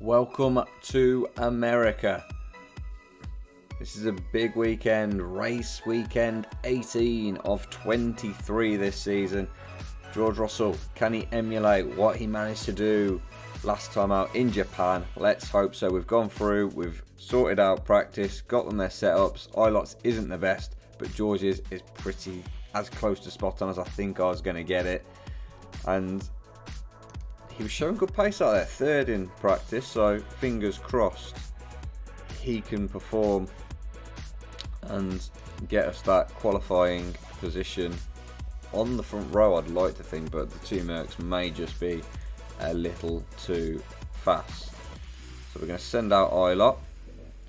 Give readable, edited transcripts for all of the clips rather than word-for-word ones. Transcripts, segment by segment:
Welcome to America. This is a big weekend, race weekend 18 of 23 this season. George Russell, can he emulate what he managed to do last time out in Japan? Let's hope so. We've gone through, we've sorted out practice, got them their setups. Ilot's isn't the best, but George's is pretty as close to spot on as I think I was going to get it. And he was showing good pace out there, third in practice, so fingers crossed he can perform and get us that qualifying position on the front row, I'd like to think, but the two Mercs may just be a little too fast. So we're going to send out Ilot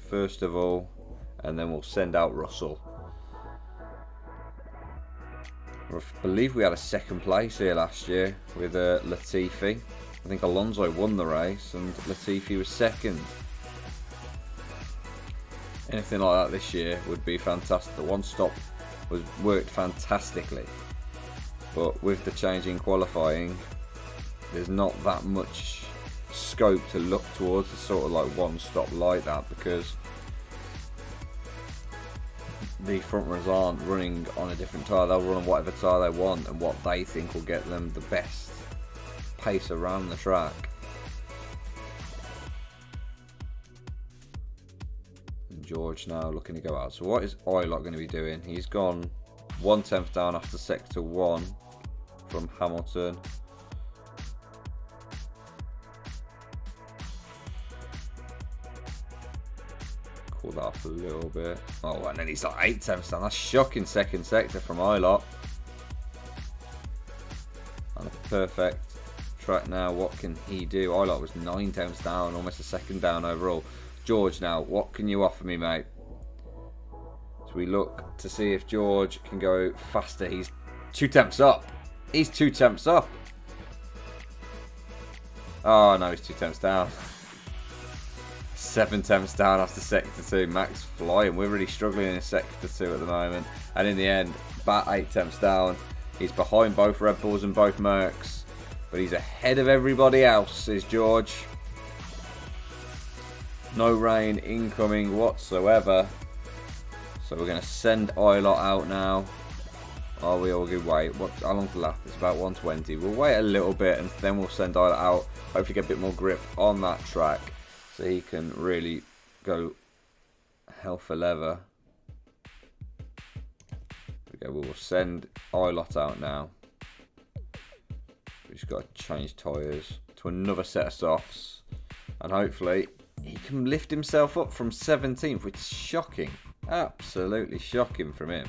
first of all, and then we'll send out Russell. I believe we had a second place here last year with Latifi. I think Alonso won the race and Latifi was second. Anything like that this year would be fantastic. The one stop worked fantastically, but with the change in qualifying, there's not that much scope to look towards the sort of like one stop like that, because the front runners aren't running on a different tyre. They'll run on whatever tyre they want and what they think will get them the best pace around the track. And George now looking to go out. So what is Ilot going to be doing? He's gone 1/10 down after sector 1 from Hamilton. Cool that off a little bit. Oh, and then he's like 8/10 down. That's shocking second sector from Ilot. And a perfect track now. What can he do? Ilot was 9/10 down, almost a second down overall. George now, what can you offer me, mate? So we look to see if George can go faster. He's 2/10 up. He's 2/10 up. Oh no, he's 2/10 down. 7/10 down after sector 2. Max flying. We're really struggling in sector 2 at the moment. And in the end, about 8/10 down. He's behind both Red Bulls and both Mercs, but he's ahead of everybody else, is George. No rain incoming whatsoever. So we're going to send Ilot out now. Oh, we all good. Wait, how long's the lap? It's about 120. We'll wait a little bit and then we'll send Ilot out. Hopefully get a bit more grip on that track so he can really go hell for leather. Okay, we'll send Ilot out now. We've just got to change tyres to another set of softs. And hopefully he can lift himself up from 17th, which is shocking. Absolutely shocking from him.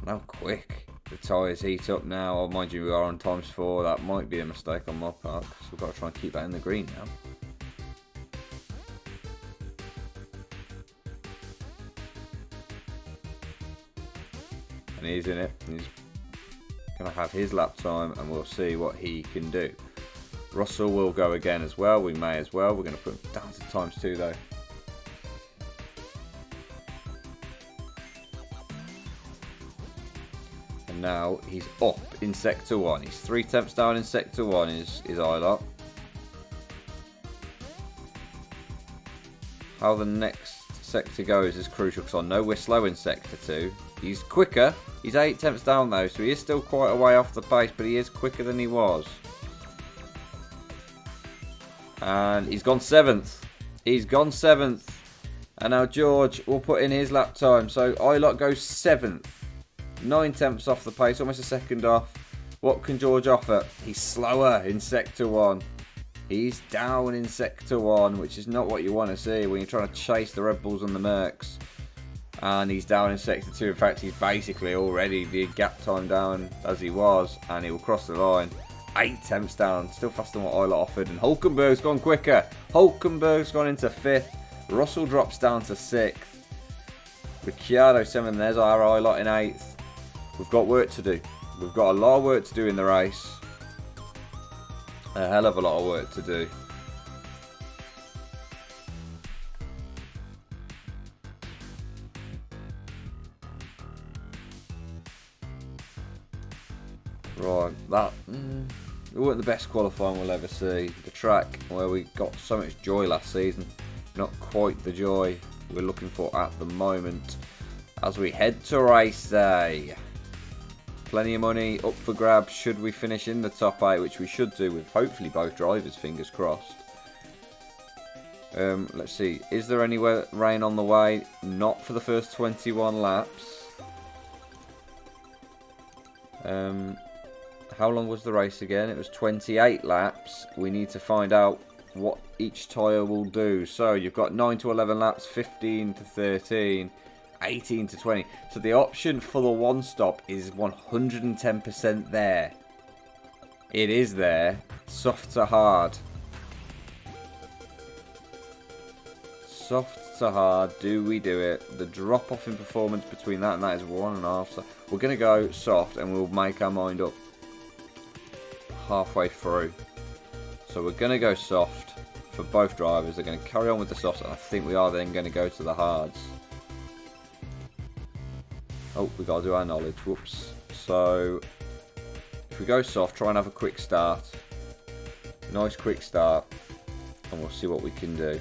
And how quick the tyres heat up now. Oh, mind you, we are on ×4. That might be a mistake on my part, because we've got to try and keep that in the green now. And he's in it. He's going to have his lap time and we'll see what he can do. Russell will go again as well. We may as well. We're going to put him down to ×2 though. And now he's up in sector 1. He's 3/10 down in sector 1 is Ilot. How the next sector goes is crucial, because I know we're slow in sector 2. He's quicker. He's 8/10 down though, so he is still quite a way off the pace, but he is quicker than he was. And he's gone 7th. He's gone 7th. And now George will put in his lap time. So Ilot goes 7th. 9/10 off the pace, almost a second off. What can George offer? He's slower in sector 1. He's down in sector 1, which is not what you want to see when you're trying to chase the Red Bulls and the Mercs. And he's down in sector 2. In fact, he's basically already the gap time down as he was, and he will cross the line. 8/10 down, still faster than what Ilot offered. And Hulkenberg's gone quicker. Hulkenberg's gone into 5th. Russell drops down to 6th. Ricciardo 7th. There's our Ilot in 8th. We've got work to do. We've got a lot of work to do in the race. A hell of a lot of work to do. Right, that It wasn't the best qualifying we'll ever see. The track where we got so much joy last season, not quite the joy we're looking for at the moment. As we head to race day. Plenty of money up for grabs should we finish in the top 8, which we should do with hopefully both drivers, fingers crossed. Let's see, is there any rain on the way? Not for the first 21 laps. How long was the race again? It was 28 laps. We need to find out what each tyre will do. So you've got 9 to 11 laps, 15 to 13, 18 to 20. So the option for the one stop is 110% there. It is there. Soft to hard. Soft to hard. Do we do it? The drop off in performance between that and that is 1.5. So we're going to go soft and we'll make our mind up halfway through. So we're going to go soft for both drivers. They're going to carry on with the softs, and I think we are then going to go to the hards. Oh, we got to do our knowledge. Whoops. So if we go soft, try and have a quick start. Nice quick start, and we'll see what we can do.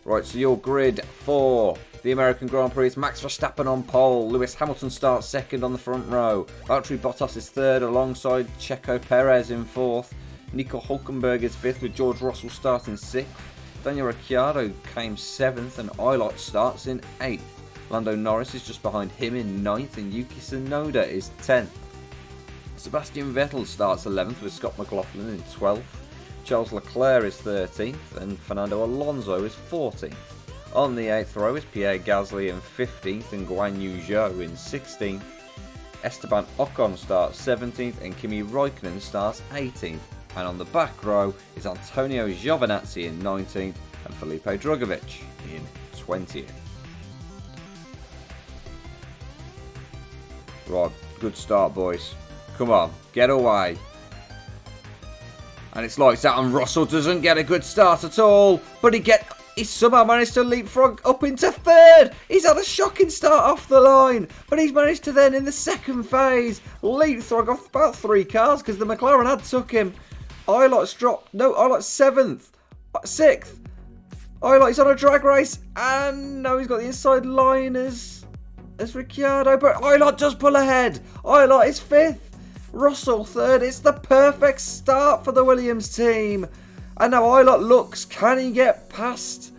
Right, so your grid for the American Grand Prix is Max Verstappen on pole. Lewis Hamilton starts second on the front row. Valtteri Bottas is third alongside Checo Perez in fourth. Nico Hülkenberg is fifth with George Russell starting sixth. Daniel Ricciardo came seventh and Eilert starts in eighth. Lando Norris is just behind him in ninth and Yuki Tsunoda is 10th. Sebastian Vettel starts 11th with Scott McLaughlin in 12th. Charles Leclerc is 13th and Fernando Alonso is 14th. On the 8th row is Pierre Gasly in 15th and Guan Yu Zhou in 16th. Esteban Ocon starts 17th and Kimi Raikkonen starts 18th. And on the back row is Antonio Giovinazzi in 19th and Felipe Drugovich in 20th. Right, good start, boys. Come on, get away. And it's like that, and Russell doesn't get a good start at all. But he somehow managed to leapfrog up into third. He's had a shocking start off the line. But he's managed to then, in the second phase, leapfrog off about 3 cars because the McLaren had took him. Eilert's dropped. No, Eilert's 7th. 6th. Eilert's on a drag race. And no, he's got the inside line as Ricciardo. But Eilert does pull ahead. Eilert is 5th. Russell 3rd. It's the perfect start for the Williams team. And now Eilert looks, can he get past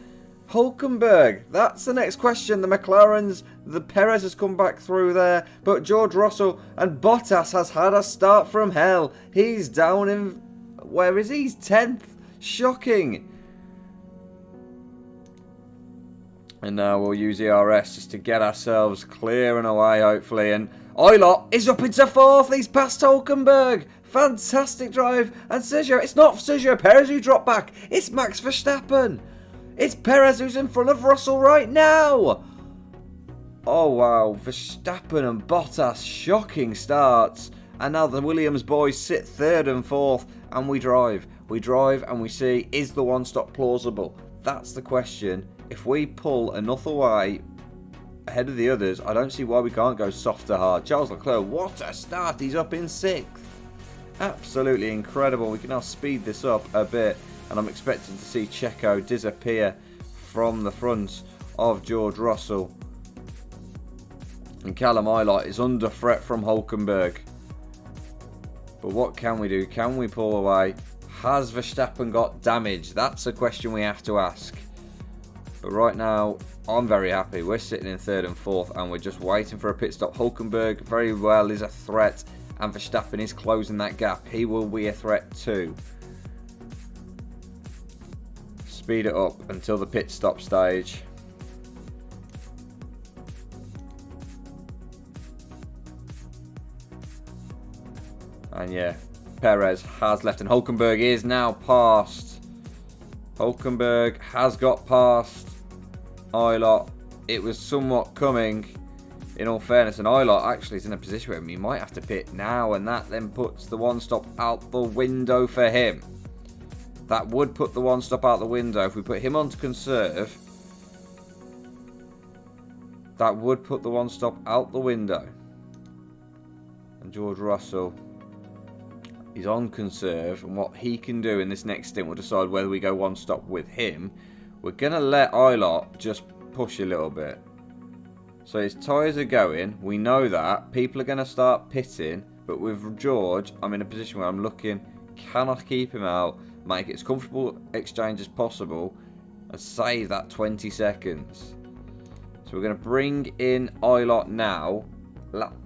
Hülkenberg? That's the next question. The McLarens, the Perez has come back through there. But George Russell and Bottas has had a start from hell. He's down in, where is he? He's 10th. Shocking. And now we'll use ERS just to get ourselves clear and away, hopefully. And Eilert is up into 4th. He's past Hülkenberg. Fantastic drive. And Sergio, it's not Sergio Perez who dropped back. It's Max Verstappen. It's Perez who's in front of Russell right now. Oh, wow. Verstappen and Bottas, shocking starts. And now the Williams boys sit 3rd and 4th. And we drive. We drive and we see, is the one-stop plausible? That's the question. If we pull enough away ahead of the others, I don't see why we can't go soft to hard. Charles Leclerc, what a start. He's up in 6th. Absolutely incredible. We can now speed this up a bit. And I'm expecting to see Checo disappear from the front of George Russell. And Callum Eilert is under threat from Hülkenberg. But what can we do? Can we pull away? Has Verstappen got damage? That's a question we have to ask. But right now, I'm very happy. We're sitting in 3rd and 4th and we're just waiting for a pit stop. Hülkenberg very well is a threat and Verstappen is closing that gap. He will be a threat too. Speed it up until the pit stop stage. And yeah, Perez has left and Hülkenberg is now past. Hülkenberg has got past Eilert. It was somewhat coming, in all fairness, and Eilert actually is in a position where he might have to pit now, and that then puts the one stop out the window for him. That would put the one stop out the window. If we put him on to conserve, that would put the one stop out the window. And George Russell He's on conserve, and what he can do in this next stint will decide whether we go one stop with him. We're going to let Ilott just push a little bit. So his tyres are going. We know that. People are going to start pitting. But with George, I'm in a position where I'm looking, can I keep him out, make it as comfortable exchange as possible, and save that 20 seconds. So we're going to bring in Ilott now.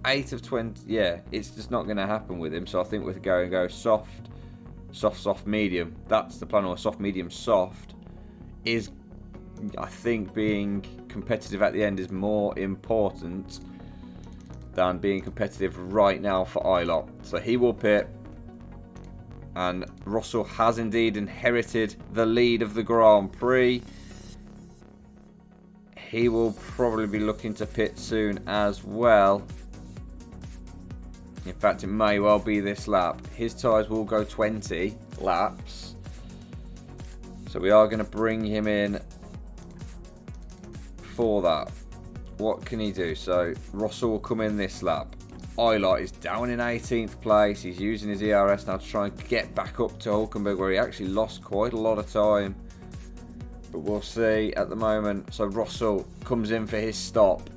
8 of 20. Yeah, it's just not going to happen with him. So I think we're going to go soft, soft, medium. That's the plan. Or soft, medium, soft. Is, I think, being competitive at the end is more important than being competitive right now for Ilott. So he will pit. And Russell has indeed inherited the lead of the Grand Prix. He will probably be looking to pit soon as well. In fact, it may well be this lap. His tyres will go 20 laps. So we are going to bring him in for that. What can he do? So Russell will come in this lap. Ilott is down in 18th place. He's using his ERS now to try and get back up to Hulkenberg, where he actually lost quite a lot of time. But we'll see at the moment. So Russell comes in for his stop.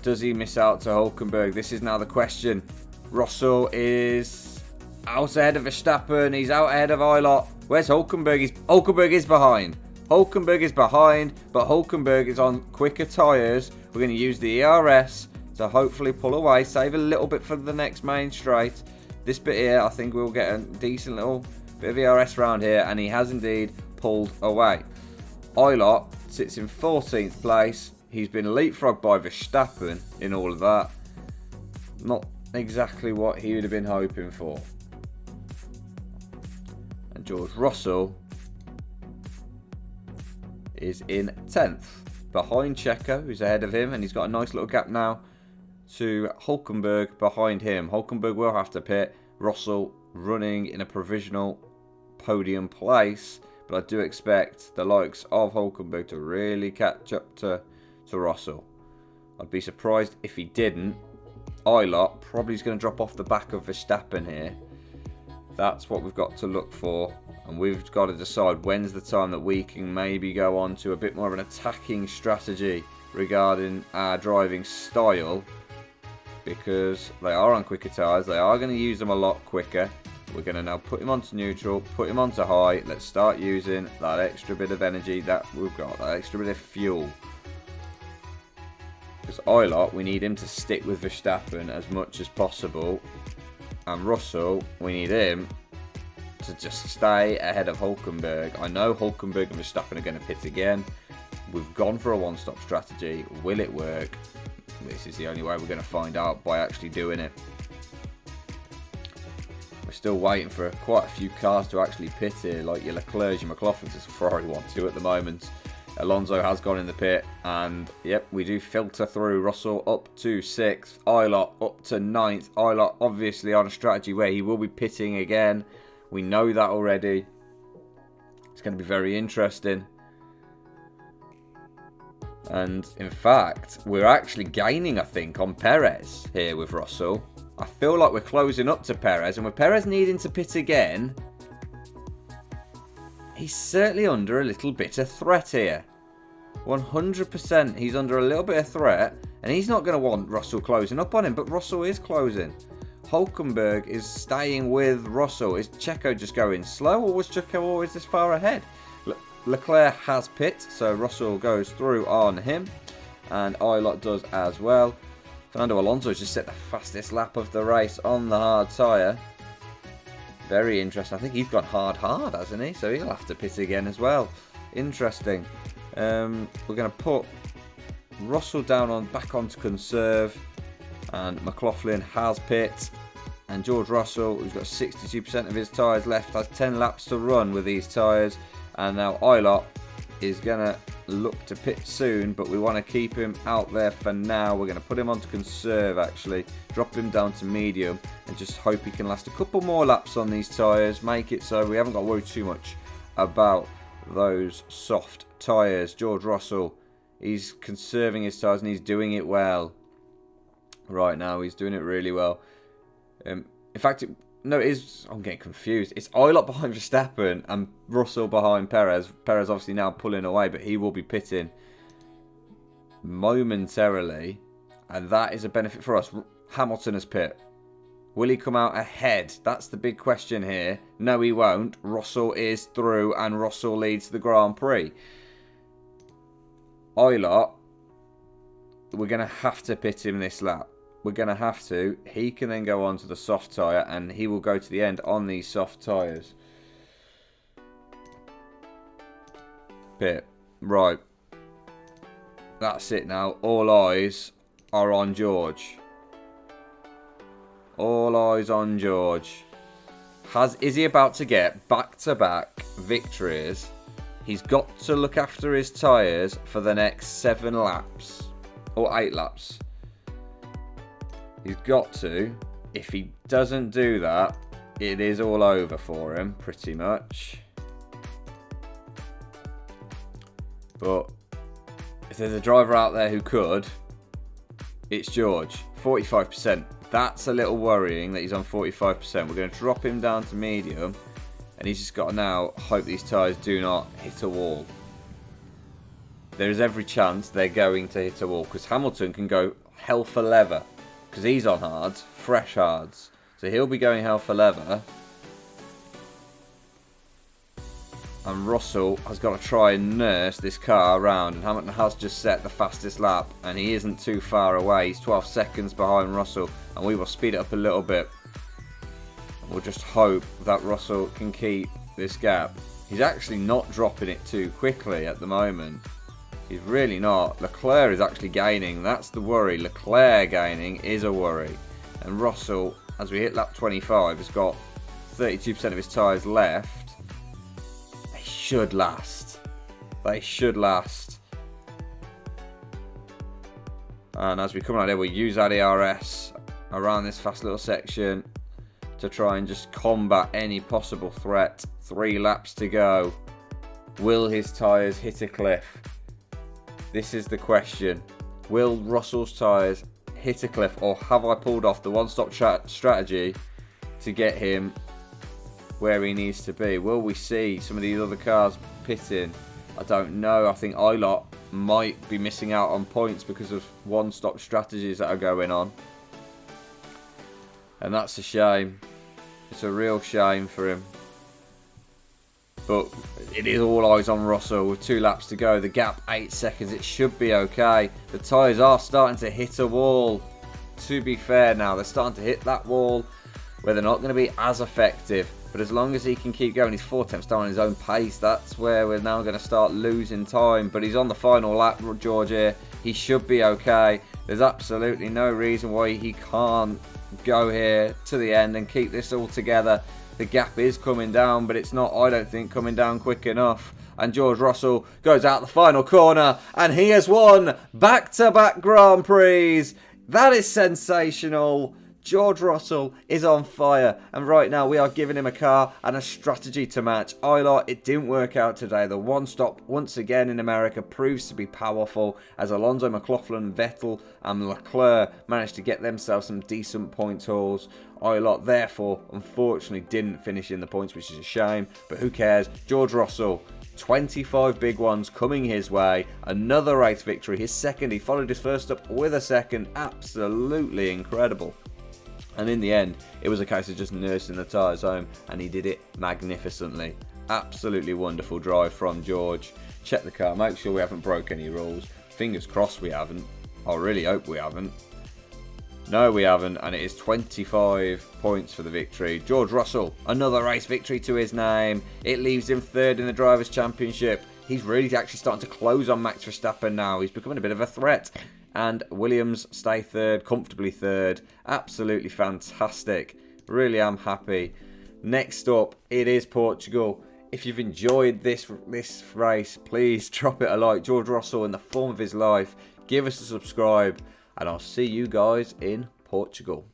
Does he miss out to Hulkenberg? This is now the question. Russell is out ahead of Verstappen. He's out ahead of Ilott. Where's Hulkenberg? Hulkenberg is behind. Hulkenberg is behind, but Hulkenberg is on quicker tyres. We're going to use the ERS to hopefully pull away, save a little bit for the next main straight. This bit here, I think we'll get a decent little bit of ERS round here, and he has indeed pulled away. Ilott sits in 14th place. He's been leapfrogged by Verstappen in all of that. Not exactly what he would have been hoping for. And George Russell is in 10th. Behind Checo, who's ahead of him. And he's got a nice little gap now to Hulkenberg behind him. Hulkenberg will have to pit. Russell running in a provisional podium place. But I do expect the likes of Hulkenberg to really catch up to Russell. I'd be surprised if he didn't. Ilott probably is going to drop off the back of Verstappen here. That's what we've got to look for. And we've got to decide when's the time that we can maybe go on to a bit more of an attacking strategy regarding our driving style. Because they are on quicker tyres. They are going to use them a lot quicker. We're going to now put him onto neutral, put him onto high. Let's start using that extra bit of energy that we've got, that extra bit of fuel. Because Ilott, we need him to stick with Verstappen as much as possible. And Russell, we need him to just stay ahead of Hulkenberg. I know Hulkenberg and Verstappen are going to pit again. We've gone for a one-stop strategy. Will it work? This is the only way we're going to find out, by actually doing it. We're still waiting for quite a few cars to actually pit here, like your Leclerc, your McLaughlins, as Ferrari want to at the moment. Alonso has gone in the pit, and yep, we do filter through. Russell up to 6th, Ilott up to 9th. Ilott obviously on a strategy where he will be pitting again. We know that already. It's going to be very interesting. And in fact, we're actually gaining, I think, on Perez here with Russell. I feel like we're closing up to Perez, and with Perez needing to pit again, he's certainly under a little bit of threat here. 100% he's under a little bit of threat, and he's not going to want Russell closing up on him, but Russell is closing. Hulkenberg is staying with Russell. Is Checo just going slow, or was Checo always this far ahead? Leclerc has pit, so Russell goes through on him, and Ilott does as well. Fernando Alonso just set the fastest lap of the race on the hard tyre. Very interesting. I think he's gone hard, hasn't he? So he'll have to pit again as well. Interesting. We're going to put Russell down back onto conserve, and McLaughlin has pit. And George Russell, who's got 62% of his tyres left, has 10 laps to run with these tyres. And now Ilott is going to look to pit soon, but we want to keep him out there for now. We're going to put him onto conserve, actually. Drop him down to medium and just hope he can last a couple more laps on these tyres. Make it so we haven't got to worry too much about those soft tyres. George Russell, he's conserving his tyres and he's doing it well. Right now, he's doing it really well. In fact, No, it is. I'm getting confused. It's Oilot behind Verstappen and Russell behind Perez. Perez obviously now pulling away, but he will be pitting momentarily. And that is a benefit for us. Hamilton has pit. Will he come out ahead? That's the big question here. No, he won't. Russell is through and Russell leads the Grand Prix. Oilot, we're going to have to pit him this lap. We're going to have to. He can then go on to the soft tyre and he will go to the end on these soft tyres. Pit. Right. That's it now. All eyes are on George. All eyes on George. Is he about to get back-to-back victories? He's got to look after his tyres for the next 7 laps. Or 8 laps. He's got to. If he doesn't do that, it is all over for him, pretty much. But if there's a driver out there who could, it's George. 45%. That's a little worrying that he's on 45%. We're going to drop him down to medium. And he's just got to now hope these tyres do not hit a wall. There is every chance they're going to hit a wall. Because Hamilton can go hell for leather. Because he's on hards. Fresh hards. So he'll be going hell for leather. And Russell has got to try and nurse this car around. And Hamilton has just set the fastest lap. And he isn't too far away. He's 12 seconds behind Russell. And we will speed it up a little bit. We'll just hope that Russell can keep this gap. He's actually not dropping it too quickly at the moment. He's really not. Leclerc is actually gaining. That's the worry. Leclerc gaining is a worry. And Russell, as we hit lap 25, has got 32% of his tyres left. They should last. They should last. And as we come out here, we'll use our DRS around this fast little section to try and just combat any possible threat. 3 laps to go. Will his tyres hit a cliff? This is the question. Will Russell's tyres hit a cliff, or have I pulled off the one-stop strategy to get him where he needs to be? Will we see some of these other cars pitting? I don't know. I think Oilot might be missing out on points because of one-stop strategies that are going on. And that's a shame. It's a real shame for him. But it is all eyes on Russell with 2 laps to go. The gap 8 seconds. It should be okay. The tyres are starting to hit a wall. To be fair now, they're starting to hit that wall where they're not going to be as effective. But as long as he can keep going, he's 4 tenths down on his own pace. That's where we're now going to start losing time. But he's on the final lap, George here. He should be okay. There's absolutely no reason why he can't go here to the end and keep this all together. The gap is coming down, but it's not, I don't think, coming down quick enough. And George Russell goes out the final corner, and he has won back-to-back Grand Prix. That is sensational. George Russell is on fire, and right now we are giving him a car and a strategy to match. Oilot, it didn't work out today. The one stop once again in America proves to be powerful, as Alonso, McLaughlin, Vettel and Leclerc managed to get themselves some decent point hauls. Oilot therefore unfortunately didn't finish in the points, which is a shame, but who cares. George Russell, 25 big ones coming his way. Another race victory, his second. He followed his first up with a second. Absolutely incredible. And in the end, it was a case of just nursing the tyres home, and he did it magnificently. Absolutely wonderful drive from George. Check the car, make sure we haven't broke any rules. Fingers crossed we haven't. I really hope we haven't. No, we haven't, and it is 25 points for the victory. George Russell, another race victory to his name. It leaves him 3rd in the Drivers' Championship. He's really actually starting to close on Max Verstappen now. He's becoming a bit of a threat. And Williams stay 3rd, comfortably 3rd. Absolutely fantastic. Really am happy. Next up, it is Portugal. If you've enjoyed this race, please drop it a like. George Russell in the form of his life. Give us a subscribe. And I'll see you guys in Portugal.